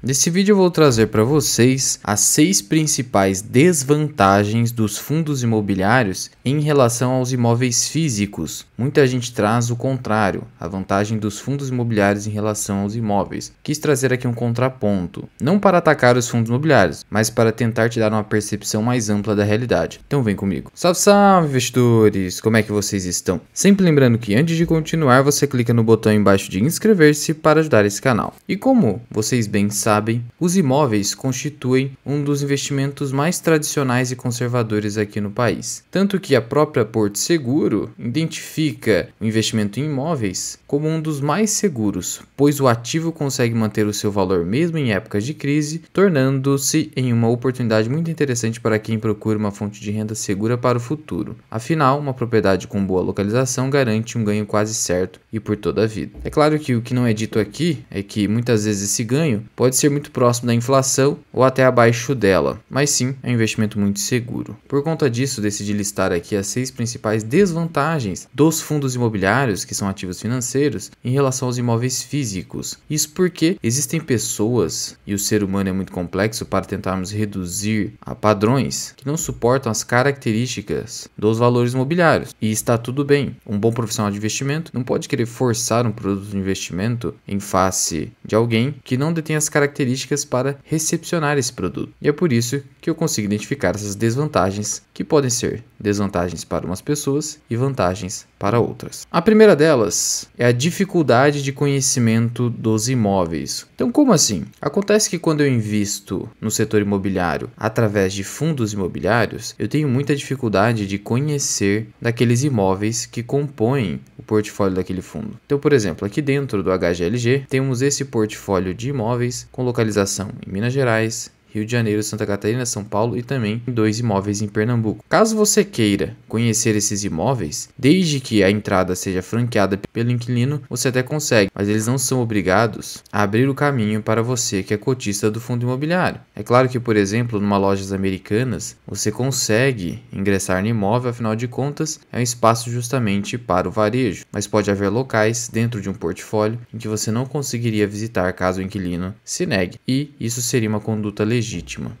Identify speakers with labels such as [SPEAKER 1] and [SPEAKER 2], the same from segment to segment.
[SPEAKER 1] Nesse vídeo eu vou trazer para vocês as 6 principais desvantagens dos fundos imobiliários em relação aos imóveis físicos. Muita gente traz o contrário, a vantagem dos fundos imobiliários em relação aos imóveis. Quis trazer aqui um contraponto, não para atacar os fundos imobiliários, mas para tentar te dar uma percepção mais ampla da realidade. Então vem comigo. Salve, salve, investidores! Como é que vocês estão? Sempre lembrando que antes de continuar, você clica no botão embaixo de inscrever-se para ajudar esse canal. E como vocês bem sabem, os imóveis constituem um dos investimentos mais tradicionais e conservadores aqui no país. Tanto que a própria Porto Seguro identifica o investimento em imóveis como um dos mais seguros, pois o ativo consegue manter o seu valor mesmo em épocas de crise, tornando-se em uma oportunidade muito interessante para quem procura uma fonte de renda segura para o futuro. Afinal, uma propriedade com boa localização garante um ganho quase certo e por toda a vida. É claro que o que não é dito aqui é que muitas vezes esse ganho pode ser muito próximo da inflação ou até abaixo dela, mas sim é um investimento muito seguro. Por conta disso, decidi listar aqui as 6 principais desvantagens dos fundos imobiliários, que são ativos financeiros, em relação aos imóveis físicos. Isso porque existem pessoas, e o ser humano é muito complexo para tentarmos reduzir a padrões que não suportam as características dos valores imobiliários. E está tudo bem. Um bom profissional de investimento não pode querer forçar um produto de investimento em face de alguém que não detém as características para recepcionar esse produto. E é por isso que eu consigo identificar essas desvantagens, que podem ser desvantagens para umas pessoas e vantagens para outras. A primeira delas é a dificuldade de conhecimento dos imóveis. Então, como assim? Acontece que quando eu invisto no setor imobiliário através de fundos imobiliários, eu tenho muita dificuldade de conhecer daqueles imóveis que compõem o portfólio daquele fundo. Então, por exemplo, aqui dentro do HGLG, temos esse portfólio de imóveis com localização em Minas Gerais, Rio de Janeiro, Santa Catarina, São Paulo e também 2 imóveis em Pernambuco. Caso você queira conhecer esses imóveis, desde que a entrada seja franqueada pelo inquilino, você até consegue, mas eles não são obrigados a abrir o caminho para você que é cotista do fundo imobiliário. É claro que, por exemplo, numa lojas americanas, você consegue ingressar no imóvel, afinal de contas, é um espaço justamente para o varejo, mas pode haver locais dentro de um portfólio em que você não conseguiria visitar caso o inquilino se negue, e isso seria uma conduta legítima.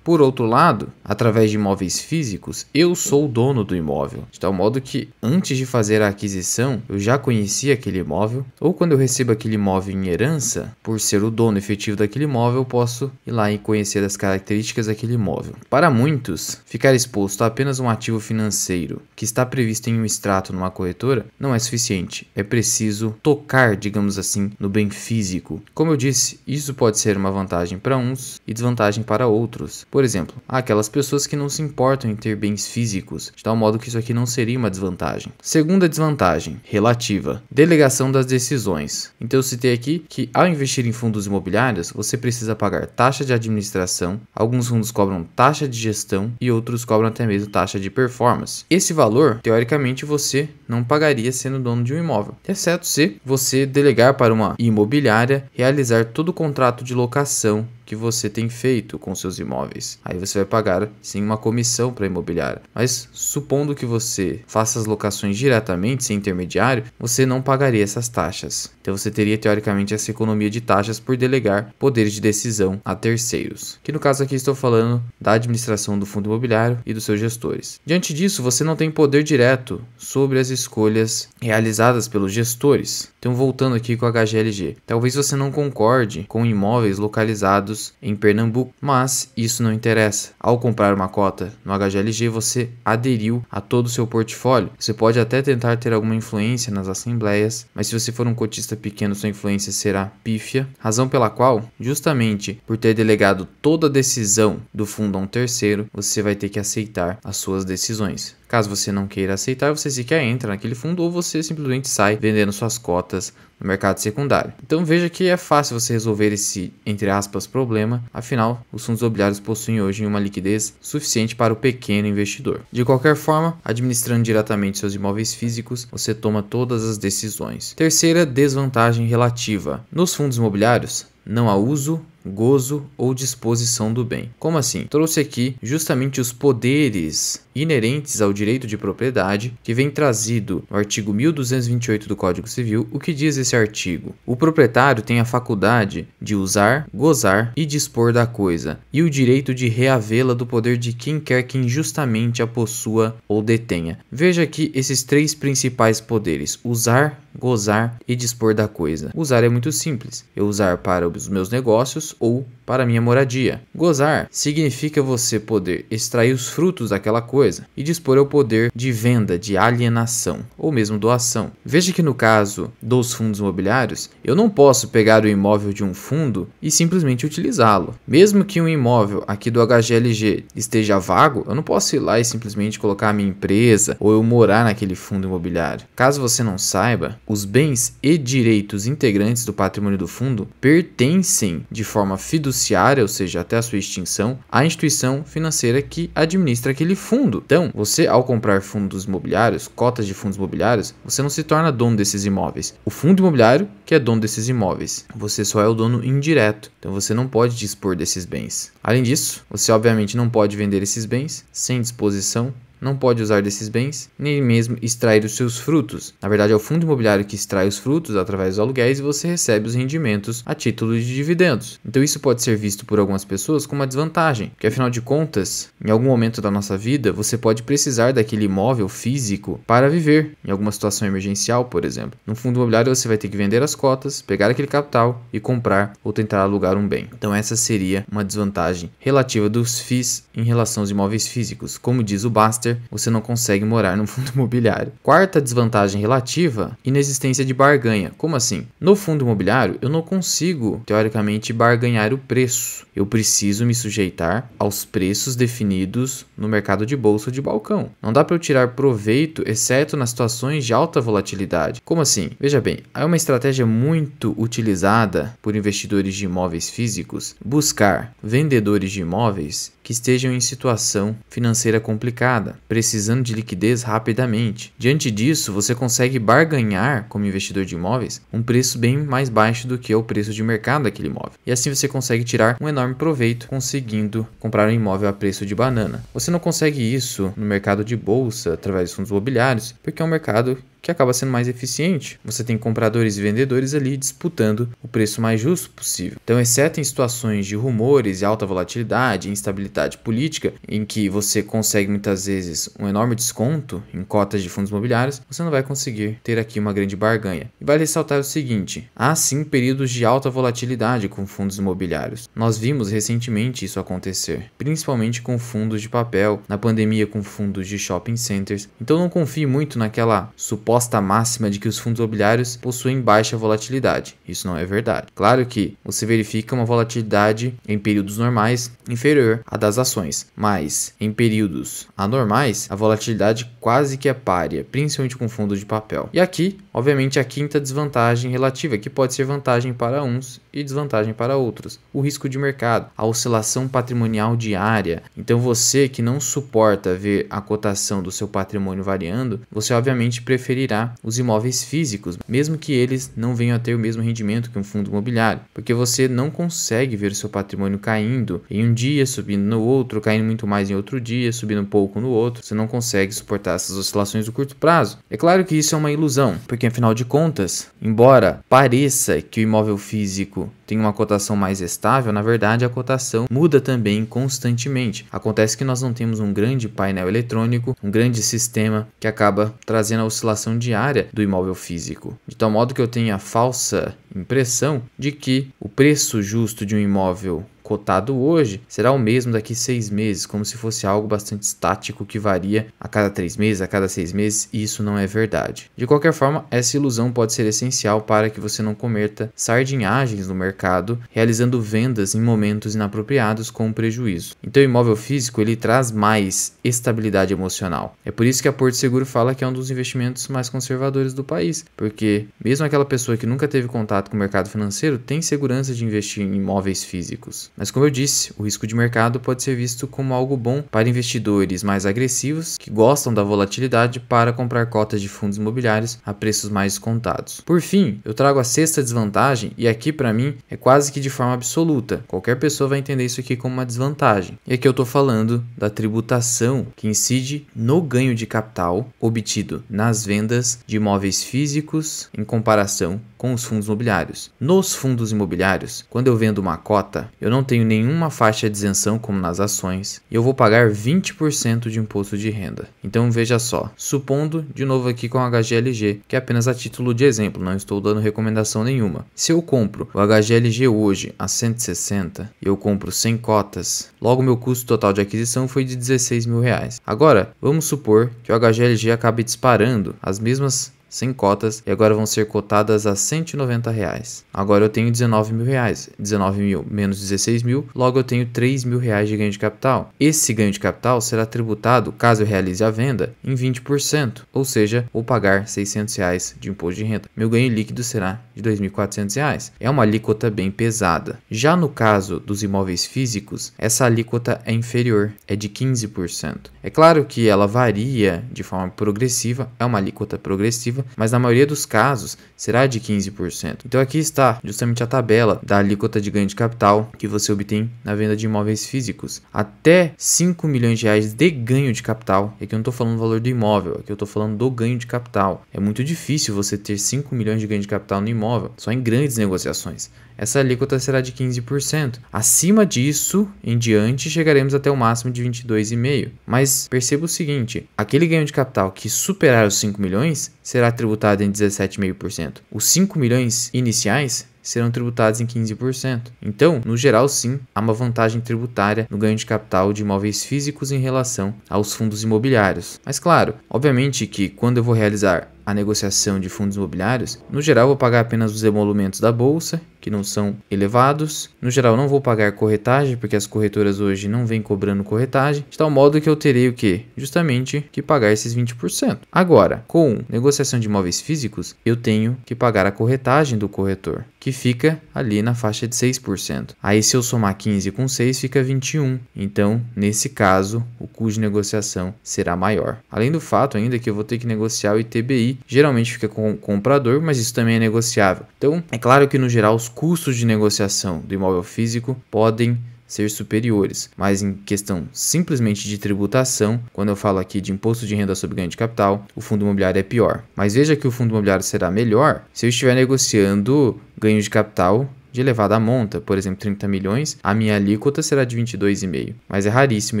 [SPEAKER 1] Por outro lado, através de imóveis físicos, eu sou o dono do imóvel, de tal modo que antes de fazer a aquisição, eu já conhecia aquele imóvel, ou quando eu recebo aquele imóvel em herança, por ser o dono efetivo daquele imóvel, eu posso ir lá e conhecer as características daquele imóvel. Para muitos, ficar exposto a apenas um ativo financeiro que está previsto em um extrato numa corretora não é suficiente. É preciso tocar, digamos assim, no bem físico. Como eu disse, isso pode ser uma vantagem para uns e desvantagem para outros. Por exemplo, há aquelas pessoas que não se importam em ter bens físicos, de tal modo que isso aqui não seria uma desvantagem. Segunda desvantagem, relativa, delegação das decisões. Então eu citei aqui que ao investir em fundos imobiliários, você precisa pagar taxa de administração, alguns fundos cobram taxa de gestão e outros cobram até mesmo taxa de performance. Esse valor, teoricamente, você não pagaria sendo dono de um imóvel, exceto se você delegar para uma imobiliária realizar todo o contrato de locação que você tem feito com seus imóveis. Aí você vai pagar sim uma comissão para a imobiliária. Mas supondo que você faça as locações diretamente, sem intermediário, você não pagaria essas taxas. Então você teria teoricamente essa economia de taxas por delegar poderes de decisão a terceiros. Que no caso aqui estou falando da administração do fundo imobiliário e dos seus gestores. Diante disso, você não tem poder direto sobre as escolhas realizadas pelos gestores. Então voltando aqui com o HGLG. Talvez você não concorde com imóveis localizados em Pernambuco, mas isso não interessa. Ao comprar uma cota no HGLG, você aderiu a todo o seu portfólio. Você pode até tentar ter alguma influência nas assembleias, mas se você for um cotista pequeno, sua influência será pífia, razão pela qual, justamente por ter delegado toda a decisão do fundo a um terceiro, você vai ter que aceitar as suas decisões. Caso você não queira aceitar, você sequer entra naquele fundo ou você simplesmente sai vendendo suas cotas no mercado secundário. Então veja que é fácil você resolver esse, entre aspas, problema, afinal, os fundos imobiliários possuem hoje uma liquidez suficiente para o pequeno investidor. De qualquer forma, administrando diretamente seus imóveis físicos, você toma todas as decisões. Terceira desvantagem relativa. Nos fundos imobiliários, não há uso, gozo ou disposição do bem. Como assim? Trouxe aqui justamente os poderes inerentes ao direito de propriedade que vem trazido no artigo 1228 do Código Civil. O que diz esse artigo? O proprietário tem a faculdade de usar, gozar e dispor da coisa, e o direito de reavê-la do poder de quem quer que injustamente a possua ou detenha. Veja aqui esses três principais poderes: usar, gozar e dispor da coisa. Usar é muito simples: eu usar para os meus negócios ou para minha moradia. Gozar significa você poder extrair os frutos daquela coisa, e dispor é o poder de venda, de alienação ou mesmo doação. Veja que no caso dos fundos imobiliários, eu não posso pegar o imóvel de um fundo e simplesmente utilizá-lo. Mesmo que um imóvel aqui do HGLG esteja vago, eu não posso ir lá e simplesmente colocar a minha empresa ou eu morar naquele fundo imobiliário. Caso você não saiba, os bens e direitos integrantes do patrimônio do fundo pertencem de forma fiduciária, ou seja, até a sua extinção, à instituição financeira que administra aquele fundo. Então, você, ao comprar fundos imobiliários, cotas de fundos imobiliários, você não se torna dono desses imóveis. O fundo imobiliário que é dono desses imóveis. Você só é o dono indireto. Então, você não pode dispor desses bens. Além disso, você obviamente não pode vender esses bens sem disposição, não pode usar desses bens, nem mesmo extrair os seus frutos. Na verdade, é o fundo imobiliário que extrai os frutos através dos aluguéis e você recebe os rendimentos a título de dividendos. Então isso pode ser visto por algumas pessoas como uma desvantagem, porque afinal de contas, em algum momento da nossa vida, você pode precisar daquele imóvel físico para viver, em alguma situação emergencial, por exemplo. No fundo imobiliário você vai ter que vender as cotas, pegar aquele capital e comprar ou tentar alugar um bem. Então essa seria uma desvantagem relativa dos FIIs em relação aos imóveis físicos. Como diz o Baster, você não consegue morar no fundo imobiliário. Quarta desvantagem relativa: inexistência de barganha. Como assim? No fundo imobiliário, eu não consigo, teoricamente, barganhar o preço. Eu preciso me sujeitar aos preços definidos no mercado de bolsa ou de balcão. Não dá para eu tirar proveito, exceto nas situações de alta volatilidade. Como assim? Veja bem, é uma estratégia muito utilizada por investidores de imóveis físicos buscar vendedores de imóveis que estejam em situação financeira complicada, precisando de liquidez rapidamente. Diante disso, você consegue barganhar, como investidor de imóveis, um preço bem mais baixo do que é o preço de mercado daquele imóvel. E assim você consegue tirar um enorme proveito, conseguindo comprar um imóvel a preço de banana. Você não consegue isso no mercado de bolsa, através de fundos imobiliários, porque é um mercado que acaba sendo mais eficiente. Você tem compradores e vendedores ali disputando o preço mais justo possível. Então, exceto em situações de rumores e alta volatilidade, instabilidade política, em que você consegue muitas vezes um enorme desconto em cotas de fundos imobiliários, você não vai conseguir ter aqui uma grande barganha. E vale ressaltar o seguinte: há sim períodos de alta volatilidade com fundos imobiliários. Nós vimos recentemente isso acontecer, principalmente com fundos de papel, na pandemia com fundos de shopping centers. Então não confie muito naquela suposta máxima de que os fundos imobiliários possuem baixa volatilidade. Isso não é verdade. Claro que você verifica uma volatilidade em períodos normais inferior à das ações, mas em períodos anormais a volatilidade quase que é párea, principalmente com fundos de papel. E aqui, obviamente, a quinta desvantagem relativa, que pode ser vantagem para uns e desvantagem para outros: o risco de mercado, a oscilação patrimonial diária. Então você que não suporta ver a cotação do seu patrimônio variando, você obviamente preferirá os imóveis físicos, mesmo que eles não venham a ter o mesmo rendimento que um fundo imobiliário, porque você não consegue ver o seu patrimônio caindo em um dia, subindo no outro, caindo muito mais em outro dia, subindo um pouco no outro. Você não consegue suportar essas oscilações do curto prazo. É claro que isso é uma ilusão, porque afinal de contas, embora pareça que o imóvel físico tem uma cotação mais estável, na verdade a cotação muda também constantemente. Acontece que nós não temos um grande painel eletrônico, um grande sistema que acaba trazendo a oscilação diária do imóvel físico, de tal modo que eu tenho a falsa impressão de que o preço justo de um imóvel cotado hoje será o mesmo daqui 6 meses, como se fosse algo bastante estático que varia a cada 3 meses, a cada 6 meses, e isso não é verdade. De qualquer forma, essa ilusão pode ser essencial para que você não cometa sardinhagens no mercado, realizando vendas em momentos inapropriados com prejuízo. Então o imóvel físico ele traz mais estabilidade emocional. É por isso que a Porto Seguro fala que é um dos investimentos mais conservadores do país, porque mesmo aquela pessoa que nunca teve contato com o mercado financeiro tem segurança de investir em imóveis físicos. Mas como eu disse, o risco de mercado pode ser visto como algo bom para investidores mais agressivos que gostam da volatilidade para comprar cotas de fundos imobiliários a preços mais descontados. Por fim, eu trago a sexta desvantagem e aqui para mim é quase que de forma absoluta. Qualquer pessoa vai entender isso aqui como uma desvantagem. E aqui eu estou falando da tributação que incide no ganho de capital obtido nas vendas de imóveis físicos em comparação com os fundos imobiliários. Nos fundos imobiliários, quando eu vendo uma cota, eu não tenho nenhuma faixa de isenção como nas ações e eu vou pagar 20% de imposto de renda. Então veja só, supondo de novo aqui com o HGLG, que é apenas a título de exemplo, não estou dando recomendação nenhuma. Se eu compro o HGLG hoje a 160 e eu compro 100 cotas, logo meu custo total de aquisição foi de R$16.000. Agora, vamos supor que o HGLG acabe disparando as mesmas 100 cotas e agora vão ser cotadas a R$190. Agora eu tenho R$19.000. 19 mil menos 16 mil, logo eu tenho R$3.000 de ganho de capital. Esse ganho de capital será tributado, caso eu realize a venda, em 20%, ou seja, vou pagar R$600 de imposto de renda. Meu ganho líquido será de R$2.400. É uma alíquota bem pesada. Já no caso dos imóveis físicos, essa alíquota é inferior, é de 15%. É claro que ela varia de forma progressiva, é uma alíquota progressiva, mas na maioria dos casos será de 15%. Então aqui está justamente a tabela da alíquota de ganho de capital que você obtém na venda de imóveis físicos. Até R$5 milhões de ganho de capital. Aqui eu não estou falando do valor do imóvel, aqui eu estou falando do ganho de capital. É muito difícil você ter 5 milhões de ganho de capital no imóvel, só em grandes negociações. Essa alíquota será de 15%. Acima disso, em diante, chegaremos até o máximo de 22,5%. Mas perceba o seguinte, aquele ganho de capital que superar os 5 milhões será tributado em 17,5%. Os 5 milhões iniciais serão tributados em 15%. Então, no geral, sim, há uma vantagem tributária no ganho de capital de imóveis físicos em relação aos fundos imobiliários. Mas claro, obviamente que quando eu vou realizar a negociação de fundos imobiliários, no geral eu vou pagar apenas os emolumentos da bolsa, que não são elevados. No geral não vou pagar corretagem, porque as corretoras hoje não vêm cobrando corretagem, de tal modo que eu terei o quê? Justamente que pagar esses 20%. Agora, com negociação de imóveis físicos, eu tenho que pagar a corretagem do corretor, que fica ali na faixa de 6%. Aí se eu somar 15 com 6, fica 21. Então, nesse caso, o custo de negociação será maior. Além do fato ainda que eu vou ter que negociar o ITBI, geralmente fica com o comprador, mas isso também é negociável. Então, é claro que no geral os custos de negociação do imóvel físico podem ser superiores, mas em questão simplesmente de tributação, quando eu falo aqui de imposto de renda sobre ganho de capital, o fundo imobiliário é pior. Mas veja que o fundo imobiliário será melhor se eu estiver negociando ganho de capital de elevada monta, por exemplo, 30 milhões, a minha alíquota será de 22,5%, mas é raríssimo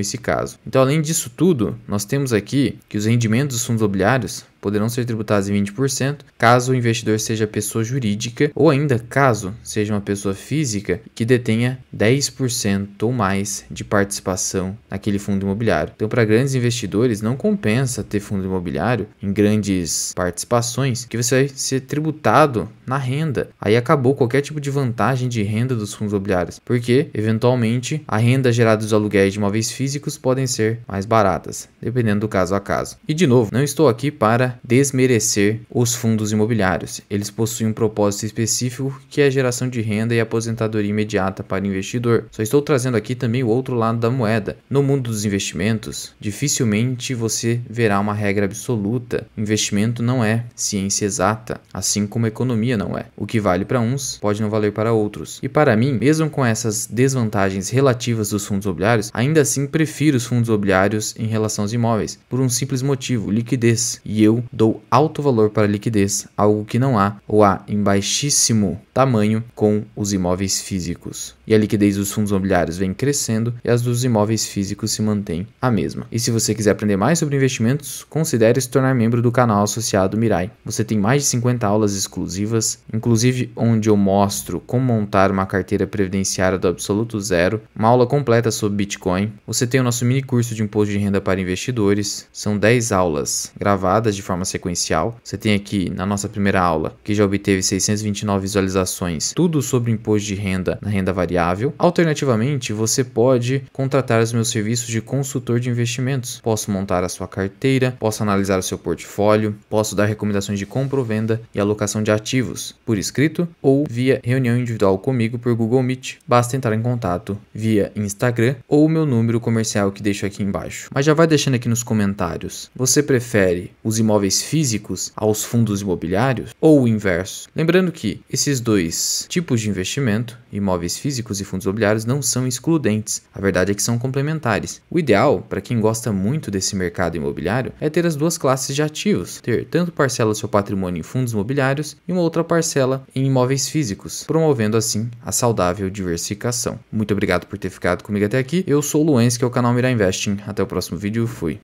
[SPEAKER 1] esse caso. Então, além disso tudo, nós temos aqui que os rendimentos dos fundos imobiliários poderão ser tributados em 20% caso o investidor seja pessoa jurídica ou ainda caso seja uma pessoa física que detenha 10% ou mais de participação naquele fundo imobiliário. Então, para grandes investidores, não compensa ter fundo imobiliário em grandes participações, que você vai ser tributado na renda. Aí acabou qualquer tipo de vantagem de renda dos fundos imobiliários, porque, eventualmente, a renda gerada dos aluguéis de imóveis físicos podem ser mais baratas, dependendo do caso a caso. E, de novo, não estou aqui para desmerecer os fundos imobiliários. Eles possuem um propósito específico que é a geração de renda e aposentadoria imediata para o investidor. Só estou trazendo aqui também o outro lado da moeda. No mundo dos investimentos, dificilmente você verá uma regra absoluta. Investimento não é ciência exata, assim como a economia não é. O que vale para uns pode não valer para outros. E para mim, mesmo com essas desvantagens relativas dos fundos imobiliários, ainda assim prefiro os fundos imobiliários em relação aos imóveis, por um simples motivo: liquidez. E eu dou alto valor para a liquidez, algo que não há ou há em baixíssimo tamanho com os imóveis físicos. E a liquidez dos fundos imobiliários vem crescendo e as dos imóveis físicos se mantém a mesma. E se você quiser aprender mais sobre investimentos, considere se tornar membro do canal associado Mirai. Você tem mais de 50 aulas exclusivas, inclusive onde eu mostro como montar uma carteira previdenciária do absoluto zero, uma aula completa sobre Bitcoin. Você tem o nosso mini curso de imposto de renda para investidores, são 10 aulas gravadas de forma sequencial. Você tem aqui na nossa primeira aula, que já obteve 629 visualizações recomendações, tudo sobre imposto de renda na renda variável. Alternativamente, você pode contratar os meus serviços de consultor de investimentos. Posso montar a sua carteira, posso analisar o seu portfólio, posso dar recomendações de compra ou venda e alocação de ativos por escrito ou via reunião individual comigo por Google Meet. Basta entrar em contato via Instagram ou o meu número comercial que deixo aqui embaixo. Mas já vai deixando aqui nos comentários. Você prefere os imóveis físicos aos fundos imobiliários ou o inverso? Lembrando que esses dois tipos de investimento, imóveis físicos e fundos imobiliários, não são excludentes. A verdade é que são complementares. O ideal, para quem gosta muito desse mercado imobiliário, é ter as duas classes de ativos. Ter tanto parcela do seu patrimônio em fundos imobiliários e uma outra parcela em imóveis físicos, promovendo assim a saudável diversificação. Muito obrigado por ter ficado comigo até aqui. Eu sou o Luens, que é o canal Mirar Investing. Até o próximo vídeo. Fui.